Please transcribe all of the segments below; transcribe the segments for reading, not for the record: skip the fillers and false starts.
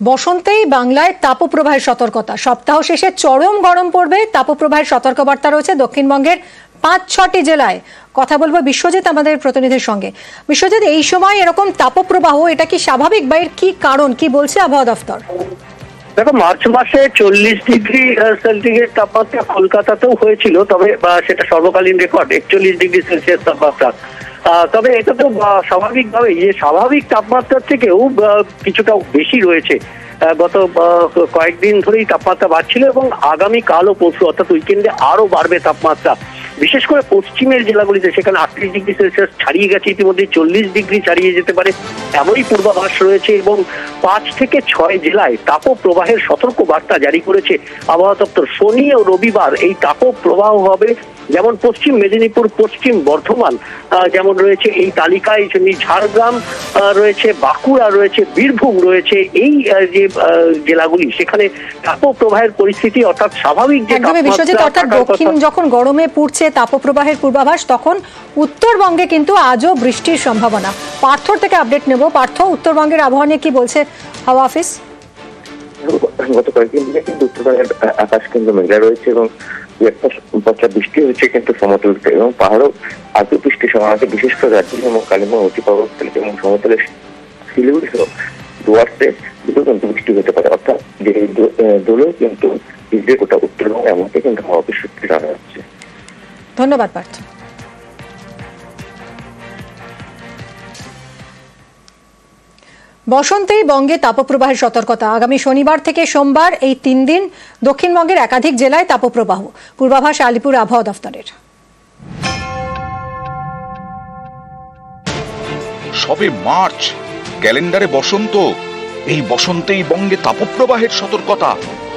বসন্তেই বাংলায় তাপপ্রবাহের সতর্কতা, সপ্তাহ শেষে চরম গরম পড়বে। তাপপ্রবাহের সতর্কবার্তা রয়েছে দক্ষিণবঙ্গের 5-6টি জেলায়। কথা বলবো বিশ্বজিৎ আমাদের প্রতিনিধির সঙ্গে। বিশ্বজিৎ, এই সময় এরকম তাপপ্রবাহ, এটা কি স্বাভাবিক বা এর কি কারণ, কি বলছে আবহাওয়া দফতর? দেখো, মার্চ মাসে 40 ডিগ্রি সেন্টিগ্রেড তাপমাত্রা কলকাতাতেও হয়েছিল, তবে সেটা সর্বকালীন রেকর্ড 41 ডিগ্রি সেলসিয়াস তাপমাত্রা। তবে এটা তো স্বাভাবিকভাবে স্বাভাবিক তাপমাত্রার থেকেও কিছুটা বেশি রয়েছে। গত কয়েকদিন ধরেই তাপমাত্রা বাড়ছিল এবং আগামী কাল ও পরশু অর্থাৎ উইকেন্ডে আরো বাড়বে তাপমাত্রা। বিশেষ করে পশ্চিমের জেলাগুলিতে, সেখানে 38 ডিগ্রি সেলসিয়াস ছাড়িয়ে গেছে, ইতিমধ্যে 40 ডিগ্রি ছাড়িয়ে যেতে পারে এমনই পূর্বাভাস রয়েছে। এবং 5 থেকে 6 জেলায় তাপপ্রবাহের সতর্ক বার্তা জারি করেছে আবহাওয়া দপ্তর। শনি ও রবিবার এই তাপপ্রবাহ হবে, যেমন পশ্চিম মেদিনীপুর, পশ্চিম বর্ধমান যেমন রয়েছে এই তালিকায়, ঝাড়গ্রাম রয়েছে, বাঁকুড়া রয়েছে, বীরভূম রয়েছে। এই যে জেলাগুলি, সেখানে তাপপ্রবাহের পরিস্থিতি অর্থাৎ স্বাভাবিক যে বিশ্বজিৎ, অর্থাৎ দক্ষিণ যখন গরমে পুড়ছে তাপপ্রবাহের পূর্বাভাস, তখন উত্তরবঙ্গে কিন্তু আজও বৃষ্টির সম্ভাবনা। পার্থর থেকে আপডেট নেব। পার্থ, উত্তরবঙ্গের আবহাওয়া নিয়ে কি বলছে হাওয়া অফিস? গত কয়েকদিন ধরে কিন্তু উত্তরবঙ্গের আকাশ কিন্তু মেঘলা রয়েছে এবং একটা বৃষ্টি হচ্ছে কিন্তু সমতলতে, এবং পাহাড়ও আজও বৃষ্টির সম্ভাবনা, বিশেষ করে দার্জিলিং এবং কালিম্পং অতি পর্বতমালা এবং সমতলের শিলিগুড়ি সহ ডুয়ার্সে দুটো কিন্তু বৃষ্টি হতে পারে। অর্থাৎ যে দোলেও কিন্তু ভিজবে গোটা উত্তরবঙ্গ, এমনকি কিন্তু হাওয়া অফিস সূত্রে জানা যাচ্ছে। ধন্যবাদ পার্থ। বসন্তেই বঙ্গে তাপপ্রবাহের সতর্কতা। আগামী শনিবার থেকে সোমবার এই 3 দিন দক্ষিণবঙ্গের একাধিক জেলায় তাপপ্রবাহ। পূর্বাভাস আলিপুর আবহাওয়া দফতরের। সবে মার্চ, ক্যালেন্ডারে বসন্ত। এই বসন্তেই বঙ্গে তাপপ্রবাহের সতর্কতা,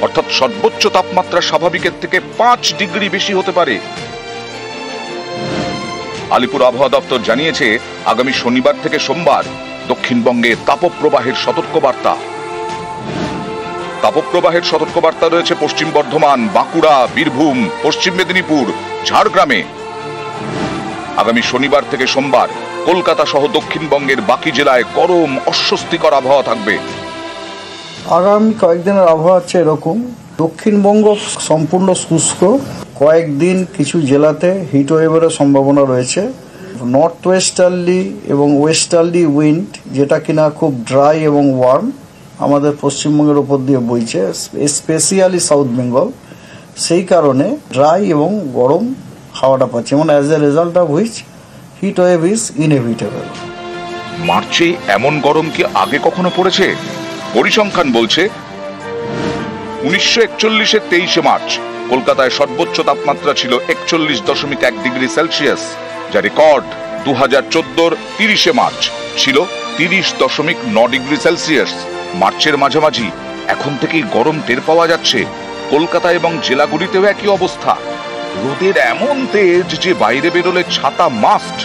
অর্থাৎ সর্বোচ্চ তাপমাত্রা স্বাভাবিকের থেকে 5 ডিগ্রি বেশি হতে পারে। আলিপুর আবহাওয়া দপ্তর জানিয়েছে, আগামী শনিবার থেকে সোমবার দক্ষিণবঙ্গে তাপপ্রবাহের সতর্কবার্তা। তাপপ্রবাহের সতর্কবার্তা রয়েছে পশ্চিম বর্ধমান, বাঁকুড়া, বীরভূম, পশ্চিম মেদিনীপুর, ঝাড়গ্রামে। আগামী শনিবার থেকে সোমবার কলকাতা সহ দক্ষিণবঙ্গের বাকি জেলায় গরম অস্বস্তিকর আবহাওয়া থাকবে। আগামী কয়েকদিনের আবহাওয়া হচ্ছে এরকম। দক্ষিণবঙ্গ সম্পূর্ণ শুষ্ক, কয়েকদিন কিছু জেলাতে হিটওয়েভেরও সম্ভাবনা রয়েছে। নর্থ ওয়েস্টার্লি এবং ওয়েস্টার্লি উইন্ড, যেটা কিনা খুব ড্রাই এবং ওয়ার্ম, আমাদের পশ্চিমবঙ্গের ওপর দিয়ে বইছে, স্পেশালি সাউথ বেঙ্গল। সেই কারণে ড্রাই এবং গরম হাওয়াটা পাচ্ছে, এবং as a result of which heat wave is inevitable. মার্চে এমন গরম কি আগে কখনো পড়েছে? পরিসংখ্যান বলছে 1941-এর 23শে মার্চ কলকাতায় সর্বোচ্চ তাপমাত্রা ছিল 41.1 ডিগ্রি সেলসিয়াস, যা রেকর্ড। 2014-র 30শে মার্চ ছিল 30.9 ডিগ্রি সেলসিয়াস। মার্চের মাঝামাঝি এখন থেকেই গরম টের পাওয়া যাচ্ছে। কলকাতা এবং জেলাগুলিতেও একই অবস্থা। রোদের এমন তেজ যে বাইরে বেরোলে ছাতা মাস্ট।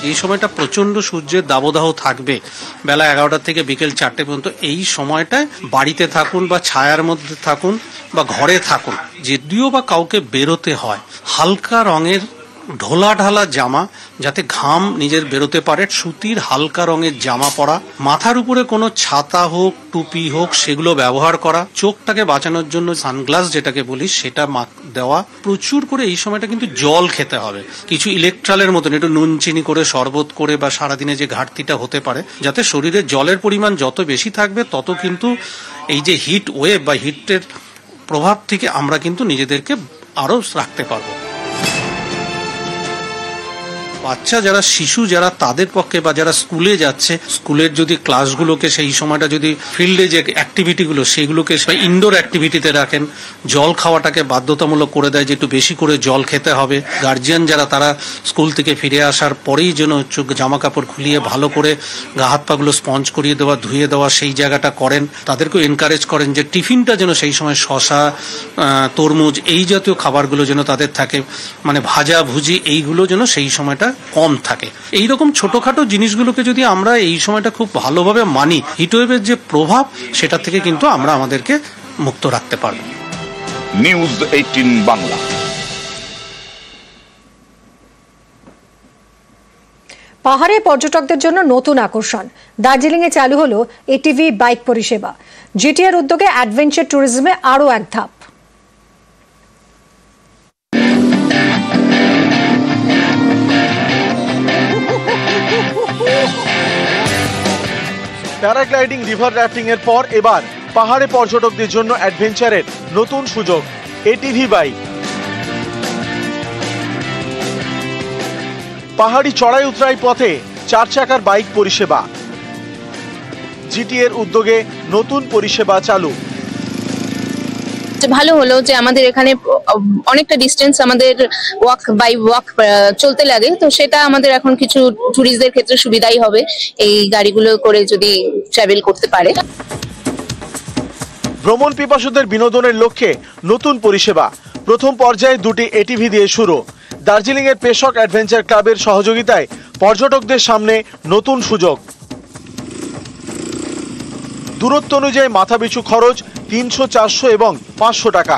এই সময়টা প্রচন্ড সূর্যের দাবদাহ থাকবে বেলা 11টা থেকে বিকেল 4টে পর্যন্ত। এই সময়টায় বাড়িতে থাকুন বা ছায়ার মধ্যে থাকুন বা ঘরে থাকুন। যদিও বা কাউকে বেরোতে হয়, হালকা রঙের ঢোলা ঢালা জামা, যাতে ঘাম নিজের বেরোতে পারে, সুতির হালকা রঙের জামা পরা, মাথার উপরে কোনো ছাতা হোক টুপি হোক সেগুলো ব্যবহার করা, চোখটাকে বাঁচানোর জন্য সানগ্লাস যেটাকে বলি সেটা দেওয়া। প্রচুর করে এই সময়টা কিন্তু জল খেতে হবে, কিছু ইলেকট্রালের মতন একটু নুন চিনি করে, শরবত করে, বা সারাদিনে যে ঘাটতিটা হতে পারে, যাতে শরীরে জলের পরিমাণ যত বেশি থাকবে তত কিন্তু এই যে হিট ওয়েভ বা হিটের প্রভাব থেকে আমরা কিন্তু নিজেদেরকে আরো রাখতে পারবো। বাচ্চা যারা, শিশু যারা, তাদের পক্ষে, বা যারা স্কুলে যাচ্ছে, স্কুলের যদি ক্লাসগুলোকে সেই সময়টা যদি ফিল্ডে যে অ্যাক্টিভিটিগুলো সেগুলোকে ইনডোর অ্যাক্টিভিটিতে রাখেন, জল খাওয়াটাকে বাধ্যতামূলক করে দেয় যে একটু বেশি করে জল খেতে হবে। গার্জিয়ান যারা, তারা স্কুল থেকে ফিরে আসার পরেই যেন জামা কাপড় খুলিয়ে ভালো করে গা হাত পাগুলো স্পঞ্জ করিয়ে দেওয়া, ধুয়ে দেওয়া সেই জায়গাটা করেন। তাদেরকেও এনকারেজ করেন যে টিফিনটা যেন সেই সময় শসা, তরমুজ এই জাতীয় খাবারগুলো যেন তাদের থাকে, মানে ভাজা ভুজি এইগুলো যেন সেই সময়টা কম থাকে। এইরকম ছোটখাটো জিনিসগুলোকে যদি আমরা এই সময়টা খুব ভালোভাবে মানি, হিটওয়েভের যে প্রভাব সেটা থেকে কিন্তু আমরা আমাদেরকে মুক্ত রাখতে পারব। নিউজ 18 বাংলা। পাহাড়ে পর্যটকদের জন্য নতুন আকর্ষণ। দার্জিলিংয়ে চালু হলো এটিভি বাইক পরিষেবা। জিটিএর উদ্যোগে অ্যাডভেঞ্চার ট্যুরিজমে আরও এক ধাপ। প্যারাগ্লাইডিং, রিভার রাফটিং এর পর এবার পাহাড়ে পর্যটকদের জন্য অ্যাডভেঞ্চারের নতুন সুযোগ, এটিভি বাইক। পাহাড়ি চড়াই উতরাই পথে 4 চাকার বাইক পরিষেবা। জিটিএর উদ্যোগে নতুন পরিষেবা চালু। ভালো হলো যে আমাদের এখানে অনেকটা ডিস্টেন্স আমাদের ওয়াক চলতে লাগে, তো সেটা আমাদের এখন কিছু ট্যুরিস্টদের ক্ষেত্রে সুবিধাই হবে এই গাড়িগুলো করে যদি ট্রাভেল করতে পারে। ভ্রমণ পিপাসুদের বিনোদনের লক্ষ্যে নতুন পরিষেবা। প্রথম পর্যায়ে 2টি এটিভি দিয়ে শুরু। দার্জিলিং এর পেশক অ্যাডভেঞ্চার ক্লাবের সহযোগিতায় পর্যটকদের সামনে নতুন সুযোগ। দূরত্ব অনুযায়ী মাথাপিছু খরচ 300, 400 এবং 500 টাকা।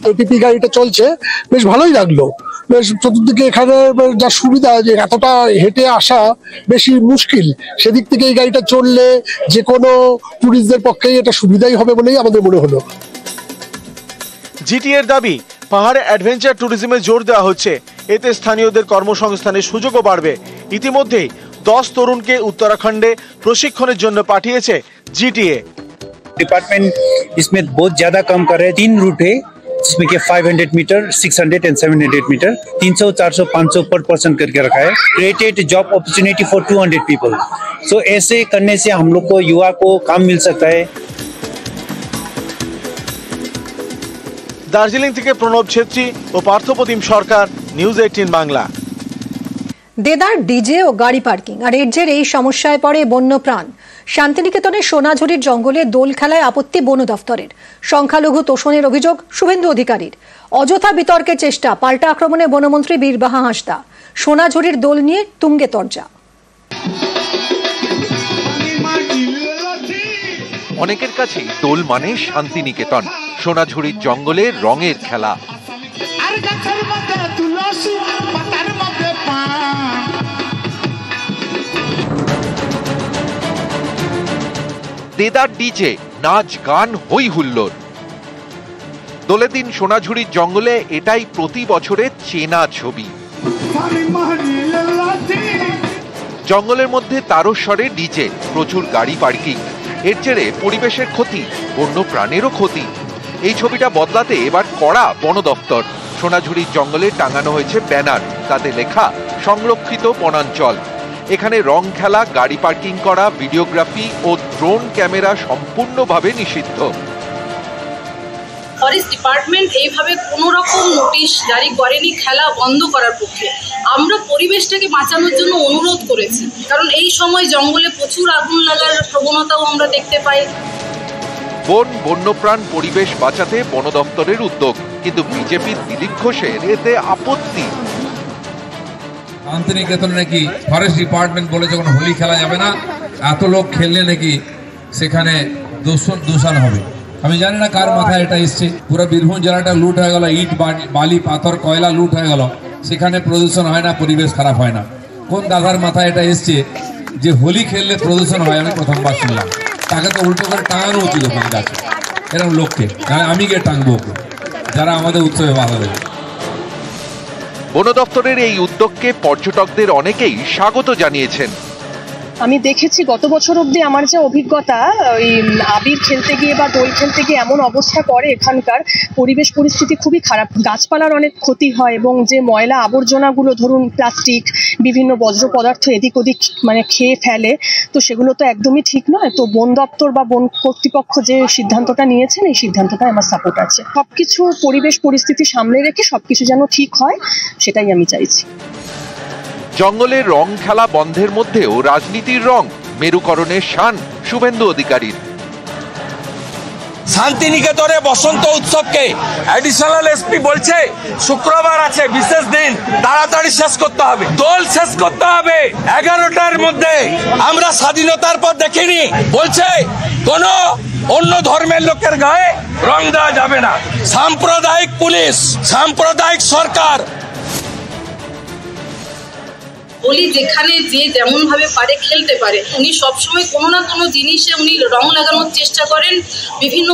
এটিপি গাড়িটা চলছে, বেশ ভালোই লাগলো। বেশ চতুর্দিকে এখানে যা সুবিধা, যে এতটা হেঁটে আসা বেশি মুশকিল, সেদিক থেকে এই গাড়িটা চললে যে কোনো টুরিস্টদের পক্ষেই এটা সুবিধাই হবে বলেই আমাদের মনে হলো। জিটিএর দাবি, পাহাড়ে অ্যাডভেঞ্চার ট্যুরিজমে জোর দেওয়া হচ্ছে, এতে স্থানীয়দের কর্মসংস্থানের সুযোগও বাড়বে। ইতিমধ্যেই 10 তরুণকে উত্তরাখণ্ডে প্রশিক্ষণের জন্য পাঠিয়েছে জিটিএ। डिपार्टमेंट इसमें बहुत ज्यादा काम कर रहे हैं। 3 रूट है जिसमें कि 500 मीटर, 600 एंड 700 मीटर, 300, 400, 500 पर पर्सन करके रखा है। Created job opportunity for 200 people. So ऐसे करने से हम लोग को, युवा को काम मिल सकता है। দার্জিলিং থেকে প্রণব ছেত্রী ও পার্থপ্রতিম সরকার, নিউজ 18 বাংলা। দেদার ডিজে ও গাড়ি পার্কিং আর এর জেরে এই সমস্যায় পড়ে বন্যপ্রাণ। শান্তিনিকেতনের সোনাঝুরির জঙ্গলে দোল খেলায় আপত্তি বন দফতরের। সংখ্যালঘু তোষণের অভিযোগ শুভেন্দু অধিকারীর। অযথা বিতর্কের চেষ্টা, পাল্টা আক্রমণে বনমন্ত্রী বীরবাহা হাঁসদা। সোনাঝুরির দোল নিয়ে তুঙ্গে তরজা। অনেকের কাছে দোল মানে শান্তিনিকেতন, সোনাঝুরির জঙ্গলে রঙের খেলা। দেদার ডিজে, নাচ গান, হই হুল্লোড়। দোলের দিন সোনাঝুরির জঙ্গলে এটাই প্রতি বছরের চেনা ছবি। জঙ্গলের মধ্যে তারস্বরে ডিজে, প্রচুর গাড়ি পার্কিং। এর জেরে পরিবেশের ক্ষতি, বন্য প্রাণেরও ক্ষতি। এই ছবিটা বদলাতে এবার কড়া বন দফতর। সোনাঝুরির জঙ্গলে টাঙানো হয়েছে ব্যানার, তাতে লেখা সংরক্ষিত বনাঞ্চল। এখানে রং খেলা, গাড়ি পার্কিং করা, ভিডিওগ্রাফি ও ড্রোন ক্যামেরা সম্পূর্ণভাবে নিষিদ্ধ। ফরেস্ট ডিপার্টমেন্ট এইভাবে কোনো রকম নোটিশ জারি করেনি খেলা বন্ধ করার পক্ষে। আমরা পরিবেশটাকে বাঁচানোর জন্য অনুরোধ করেছি, কারণ এই সময় জঙ্গলে প্রচুর আগুন লাগার প্রবণতাও আমরা দেখতে পাই। বন, বন্যপ্রাণ, পরিবেশ বাঁচাতে বন দপ্তরের উদ্যোগ, কিন্তু বিজেপির দিলীপ ঘোষের এতে আপত্তি। শান্তিনিকেতনে নাকি ফরেস্ট ডিপার্টমেন্ট বলে যখন হোলি খেলা যাবে না, এত লোক খেললে নাকি সেখানে দূষণ হবে। আমি জানি না কার মাথায় এটা এসছে। পুরো বীরভূম জেলাটা লুট হয়ে গেল, ইট বালি পাথর কয়লা লুট হয়ে গেল, সেখানে প্রদূষণ হয় না, পরিবেশ খারাপ হয় না। কোন দাদার মাথায় এটা এসছে যে হোলি খেললে প্রদূষণ হয়? আমি প্রথমবার শুনলাম। তাকে তো উল্টো করে টাঙানো উচিত ওখানে গাছে, এরকম লোককে। আমি গিয়ে টাঙবো ওকে, যারা আমাদের উৎসবে বাধা দেবে। বন দপ্তরের এই উদ্যোগকে পর্যটকদের অনেকেই স্বাগত জানিয়েছেন। আমি দেখেছি গত বছর অবধি আমার যে অভিজ্ঞতা, ওই আবির খেলতে গিয়ে বা দোল খেলতে গিয়ে এমন অবস্থা করে এখানকার পরিবেশ পরিস্থিতি খুবই খারাপ। গাছপালার অনেক ক্ষতি হয় এবং যে ময়লা আবর্জনাগুলো, ধরুন প্লাস্টিক, বিভিন্ন বজ্র পদার্থ এদিক ওদিক মানে খেয়ে ফেলে, তো সেগুলো তো একদমই ঠিক নয়। তো বন দপ্তর বা বন কর্তৃপক্ষ যে সিদ্ধান্তটা নিয়েছেন, এই সিদ্ধান্তটা আমার সাপোর্ট আছে। সবকিছু পরিবেশ পরিস্থিতি সামলে রেখে সবকিছু যেন ঠিক হয়, সেটাই আমি চাইছি। জঙ্গলের রং খেলা বন্ধের মধ্যেও রাজনীতির রং, মেরুকরণের শান শুভেন্দু অধিকারীর। শান্তিনিকেতনে বসন্ত উৎসবকে অ্যাডিশনাল এসপি বলছে শুক্রবার আছে বিশেষ দিন, তাড়াতাড়ি শেষ করতে হবে, দোল শেষ করতে হবে 11টার মধ্যে। আমরা স্বাধীনতার পর দেখিনি, বলছে কোন অন্য ধর্মের লোকের গায়ে রং দেওয়া যাবে না। সাম্প্রদায়িক পুলিশ, সাম্প্রদায়িক সরকার। হোলি যেখানে যে যেমন ভাবে পারে খেলতে পারে। উনি সবসময় কোনো না কোনো জিনিসে উনি রং লাগানোর চেষ্টা করেন, বিভিন্ন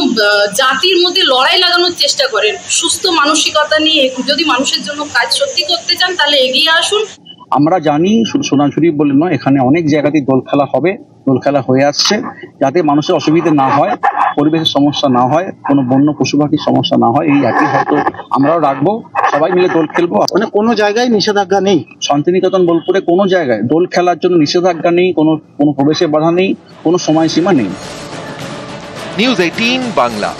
জাতির মধ্যে লড়াই লাগানোর চেষ্টা করেন। সুস্থ মানসিকতা নিয়ে যদি মানুষের জন্য কাজ সত্যি করতে চান তাহলে এগিয়ে আসুন। আমরা জানি শুধু সোনাঝুরি বলে নয়, এখানে অনেক জায়গাতেই দোল খেলা হবে, দোল খেলা হয়ে আসছে, যাতে মানুষের অসুবিধা না হয়, পরিবেশের সমস্যা না হয়, কোনো বন্য পশু পাখির সমস্যা না হয়, এই একই হয়তো আমরাও রাখবো, সবাই মিলে দোল খেলবো। মানে কোনো জায়গায় নিষেধাজ্ঞা নেই, শান্তিনিকেতন বোলপুরে কোনো জায়গায় দোল খেলার জন্য নিষেধাজ্ঞা নেই, কোনো প্রবেশের বাধা নেই, কোনো সময়সীমা নেই। নিউজ 18 বাংলা।